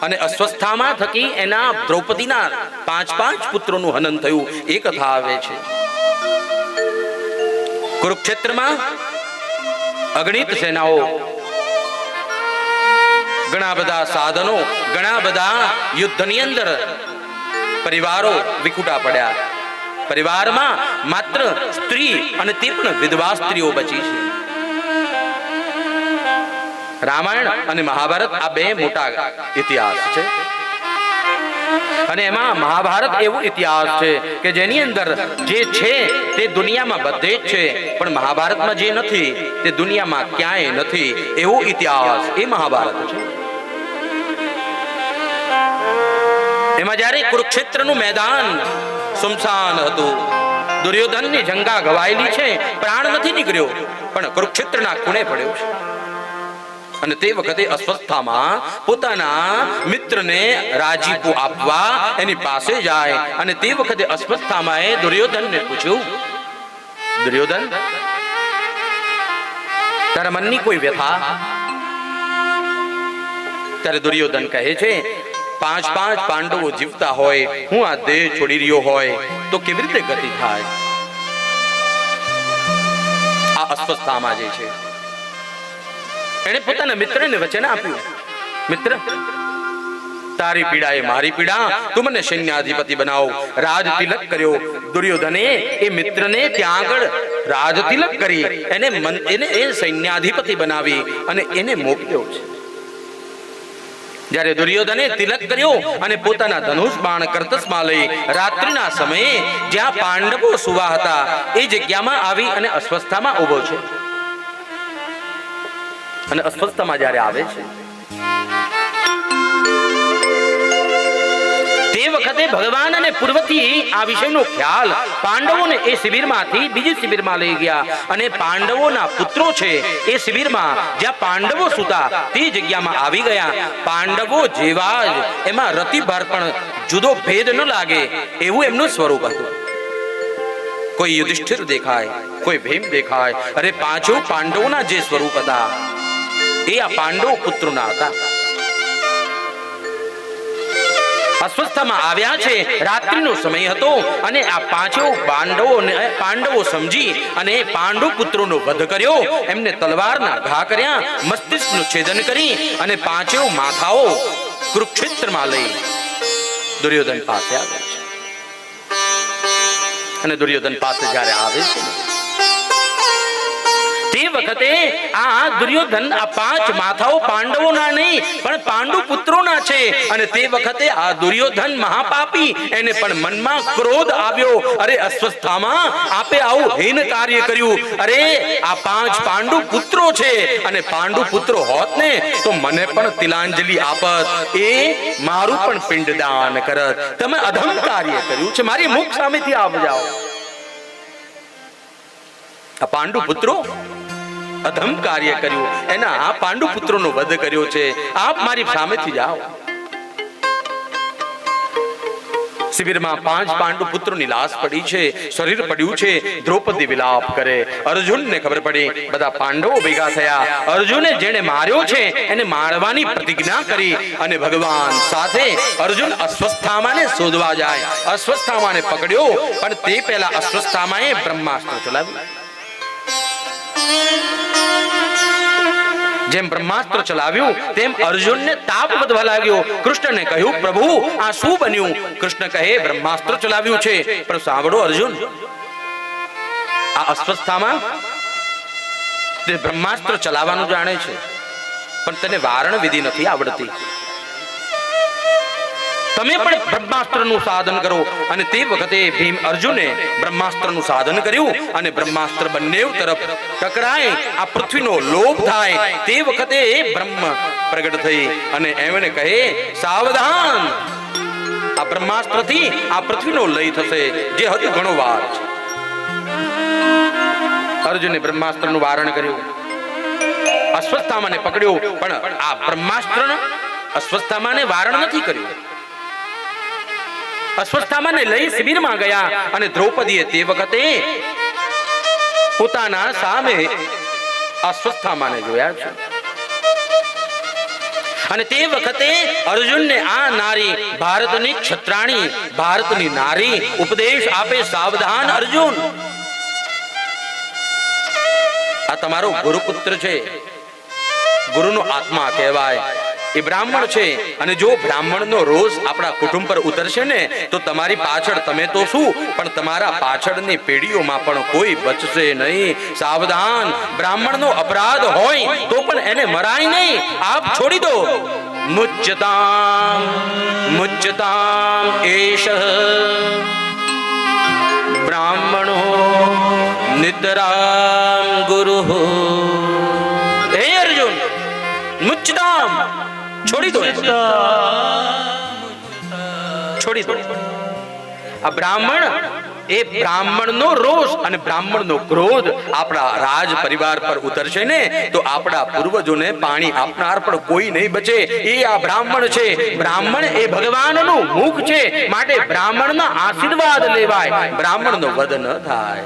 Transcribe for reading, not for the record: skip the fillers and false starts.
અને અસ્વસ્થામાં થકી એના દ્રૌપદીના 5 પુત્રોનું હનન થયું એ કથા આવે છે. કુરુક્ષેત્રમાં અગણિત સેનાઓ, ઘણા બધા સાધનો, ઘણા બધા યુદ્ધની અંદર પરિવારો વિખૂટા પડ્યા. પરિવારમાં માત્ર સ્ત્રી અને તે પણ વિધવા સ્ત્રીઓ બચી છે. રામાયણ અને મહાભારત આ બે મોટા ઇતિહાસ છે. અને એમાં મહાભારત એવો ઇતિહાસ છે કે જેની અંદર જે છે તે દુનિયામાં બધે જ છે, પણ મહાભારતમાં જે નથી તે દુનિયામાં ક્યાંય નથી. એવો ઇતિહાસ એ મહાભારત છે. એમાં જ્યારે કુરુક્ષેત્રનું મેદાન સુમસાન હતું, દુર્યોધનની જંગા ગવાયેલી છે, પ્રાણ નથી નીકળ્યો, પણ કુરુક્ષેત્રના ખૂણે પડ્યો છે. અને તે વખતે અસ્વસ્થામાં પોતાના મિત્રને રાજીપો આપવા એની પાસે જાય. અને તે વખતે અસ્વસ્થામાં દુર્યોધનને પૂછ્યું, દુર્યોધન, તારા મનની કોઈ વ્યથા? ત્યારે દુર્યોધન કહે છે, 5 પાંડવો જીવતા હોય, હું આ દેહ છોડી રહ્યો હોય તો કેવી રીતે ગતિ થાય? આ અસ્વસ્થામાં જે છે એને પોતાના મિત્રને વચન આપ્યું, મિત્ર, તારી પીડા એ મારી પીડા, તું મને સૈન્યાધિપતિ બનાવ. રાજ તિલક કર્યો. દુર્યોધને એ મિત્રને ત્યાં આગળ રાજ તિલક કરી એને એ સૈન્યાધિપતિ બનાવી અને એને મોકલ્યો છે. જ્યારે દુર્યોધને તિલક કર્યો અને પોતાના ધનુષ બાણ કરતસમાં લઈ રાત્રિના સમયે જ્યાં પાંડવો સુવા હતા એ જગ્યામાં આવી અને અસ્વસ્થામાં ઉભો છે. અને અસ્વસ્થતામાં જ્યારે આવે છે તે વખતે ભગવાન અને પૂર્વથી આ વિષયનો ખ્યાલ પાંડવોને એ શિબિરમાંથી બીજી શિબિરમાં લઈ ગયા. અને પાંડવોના પુત્રો છે એ શિબિરમાં જ્યાં પાંડવો સુતા તે જગ્યામાં આવી ગયા. પાંડવો જેવા જ એમાં રતિભર પણ જુદો ભેદ ન લાગે એવું એમનું સ્વરૂપ હતું. કોઈ યુધિષ્ઠિર દેખાય, કોઈ ભીમ દેખાય. અરે 5 પાંડવોના જે સ્વરૂપ હતા એ આ પાંડવ પુત્રોના હતા. અસ્વસ્થામાં આવ્યા છે, રાત્રિનો સમય હતો અને આ 5 પાંડવો સમજી અને પાંડવ પુત્રોનો વધ કર્યો. એમને તલવારના ઘા કર્યા, મસ્તિષ્કનું છેદન કરી અને 5 માથાઓ કુરુક્ષેત્રમાં લઈ દુર્યોધન પાસે આવે છે. અને દુર્યોધન પાસે જ્યારે આવે છે તે વખતે આ દુર્યોધન આ 5 માથાઓ પાંડવોના નહીં પણ પાંડુ પુત્રોના છે. અને તે વખતે આ દુર્યોધન મહાપાપી, એને પણ મનમાં ક્રોધ આવ્યો. અરે અસ્વસ્થામાં આપે આવું હીન કાર્ય કર્યું. અરે આ 5 પાંડુ પુત્રો છે અને પાંડુ પુત્રો હોત ને તો મને પણ તિલાંજલિ આપત, એ મારું પણ પિંડદાન કરત. તમે અધમ કાર્ય કર્યું છે, મારી મુખ સામેથી આપ જાઓ. આ પાંડુ પુત્રો અધમ કાર્ય કર્યું, એના આ પાંડુ પુત્રોનો વધ કર્યો છે, આપ મારી સામેથી જાઓ. શિબિરમાં 5 પાંડુ પુત્રોની લાશ પડી છે, શરીર પડ્યું છે. દ્રૌપદી વિલાપ કરે. અર્જુનને ખબર પડી, બધા પાંડવો ભેગા થયા. અર્જુને જેને માર્યો છે એને મારવાની પ્રતિજ્ઞા કરી અને ભગવાન સાથે અર્જુન અસ્વસ્થામાને શોધવા જાય. અસ્વસ્થામાને પકડ્યો, પણ તે પહેલા અસ્વસ્થામાએ બ્રહ્માસ્ત્ર ચલાવ્યું. જેમ બ્રહ્માસ્ત્ર ચલાવ્યું તેમ અર્જુનને તાપ વધવા લાગ્યો. કૃષ્ણને કહ્યું, પ્રભુ આ શું બન્યું? કૃષ્ણ કહે, બ્રહ્માસ્ત્ર ચલાવ્યું છે. પણ સાંભળો અર્જુન, આ અસ્વસ્થામાં તે બ્રહ્માસ્ત્ર ચલાવવાનું જાણે છે, પણ તેને વારણ વિધિ નથી આવડતી. તમે પણ બ્રહ્માસ્ત્રનું સાધન કરો. અને તે વખતે ભીમ અર્જુને બ્રહ્માસ્ત્રનું સાધન કર્યું અને બ્રહ્માસ્ત્ર બંને તરફ ટકરાય, આ પૃથ્વીનો લોપ થાય. તે વખતે બ્રહ્મ પ્રગટ થઈ અને એમને કહે, સાવધાન, આ બ્રહ્માસ્ત્રથી આ પૃથ્વીનો લય થશે, જે હજુ ઘણો વાર છે. અર્જુને બ્રહ્માસ્ત્રનું વારણ કર્યું. અસ્વસ્થામાને પકડ્યો, પણ આ બ્રહ્માસ્ત્રના અસ્વસ્થામાને વારણ નથી કર્યું. અસ્વસ્થામાને લઈ શિબિરમાં ગયા અને દ્રૌપદીએ તે વખતે પોતાના સામે અસ્વસ્થામાને જોયા છે. અને તે વખતે અર્જુનને આ નારી ભારતની ક્ષત્રાણી, ભારતની નારી ઉપદેશ આપે, સાવધાન અર્જુન, આ તમારો ગુરુપુત્ર છે, ગુરુનો આત્મા કહેવાય, એ બ્રાહ્મણ છે. અને જો બ્રાહ્મણનો રોષ આપણા કુટુંબ પર ઉતરશે ને તો તમારી પાછળ, તમે તો શું પણ તમારા પાછળની પેઢીઓમાં પણ કોઈ બચશે નહીં. સાવધાન, બ્રાહ્મણનો અપરાધ હોય તો પણ એને મરાય નહીં, આપ છોડી દો. મુચ્યતામ મુચ્યતામ એષ બ્રાહ્મણો નિતરામ ગુરુઃ. હે અર્જુન, મુચ્યતામ, છોડી દો, છોડી દો. આ બ્રાહ્મણ, એ બ્રાહ્મણનો રોષ અને બ્રાહ્મણનો ક્રોધ આપણા રાજ પરિવાર પર ઉતરશે ને તો આપણા પૂર્વજોને પાણી આપનાર પણ કોઈ નહીં બચે. એ આ બ્રાહ્મણ છે. બ્રાહ્મણ એ ભગવાનનું મુખ છે, માટે બ્રાહ્મણના આશીર્વાદ લેવાય, બ્રાહ્મણનો વધ ન થાય.